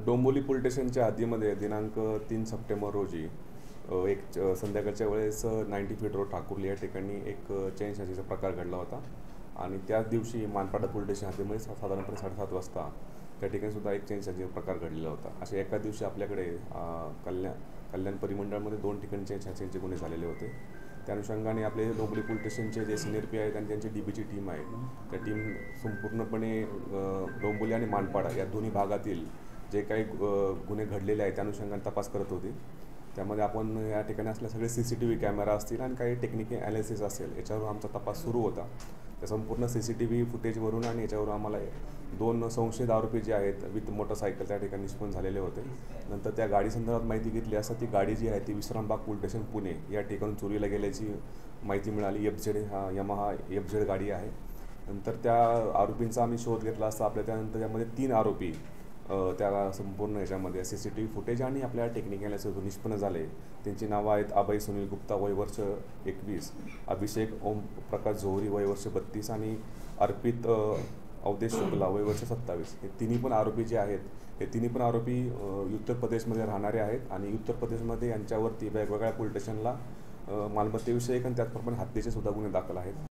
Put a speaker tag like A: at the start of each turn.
A: Dombivli police स्टेशनच्या हद्दीमध्ये दिनांक 3 September रोजी संध्याकाळच्या वेळेस 90 फीट रोड ठाकुर्ली या ठिकाणी एक चेन स्नॅचिंगचा प्रकार घडला होता आणि त्याच दिवशी मानपाडा पोलीस स्टेशन हद्दीमध्ये साधारणपणे 7:30 वाजता त्या ठिकाणी सुद्धा एक चेन स्नॅचिंगचा प्रकार घडलेला होता. अशा एका दिवशी आपल्याकडे कल्याण परिमंडळामध्ये 2 ठिकाणी चेन स्नॅचिंगचे गुन्हे झालेले होते. त्या अनुषंगाने आपले डोंबिवली पोलीस स्टेशनचे जे सिनियर पी आहेत आणि त्यांची DBची टीम आहे, त्या टीम संपूर्णपणे डोंबिवली आणि मानपाडा या दोन्ही भागातील जे काही गुन्हे घडलेले आहेत त्या अनुषंगाने तपास करत होते. त्यामध्ये आपण या ठिकाणी असलेले सगळे CCTV कॅमेरा असतील आणि काही टेक्निकल ॲनालिसिस असेल याच्यावर आमचा तपास सुरू होता. त्या संपूर्ण CCTV फुटेजवरून आणि याच्यावर आम्हाला 2 संशयित आरोपी जे आहेत विथ मोटरसायकल त्या ठिकाणी निष्पन्न झालेले होते. नंतर त्या गाडीसंदर्भात माहिती घेतली असता ती गाडी जी आहे ती विश्रामबाग पोलीस स्टेशन पुणे या ठिकाणून चोरीला गेल्याची माहिती मिळाली. यमाहा FZ गाडी आहे. नंतर त्या आरोपींचा आम्ही शोध घेतला असता आपल्या त्यानंतर त्यामध्ये 3 आरोपी त्या संपूर्ण ह्याच्यामध्ये CCTV फुटेज आणि आपल्या टेक्निकल ॲनालिसिस निष्पन्न झाले. त्यांची नावं आहेत अभय सुनील गुप्ता वय वर्ष 21, अभिषेक ओम प्रकाश जोहरी वय वर्ष 32 आणि अर्पित अवधेश शुक्ला वय वर्ष 27. हे तिन्ही पण आरोपी जे आहेत हे तिन्ही पण आरोपी उत्तर प्रदेशमध्ये राहणारे आहेत आणि उत्तर प्रदेशमध्ये यांच्यावरती वेगवेगळ्या पोलीस स्टेशनला मालमत्तेविषयक आणि त्याचप्रमाणे हत्येचे सुद्धा गुन्हे दाखल आहेत.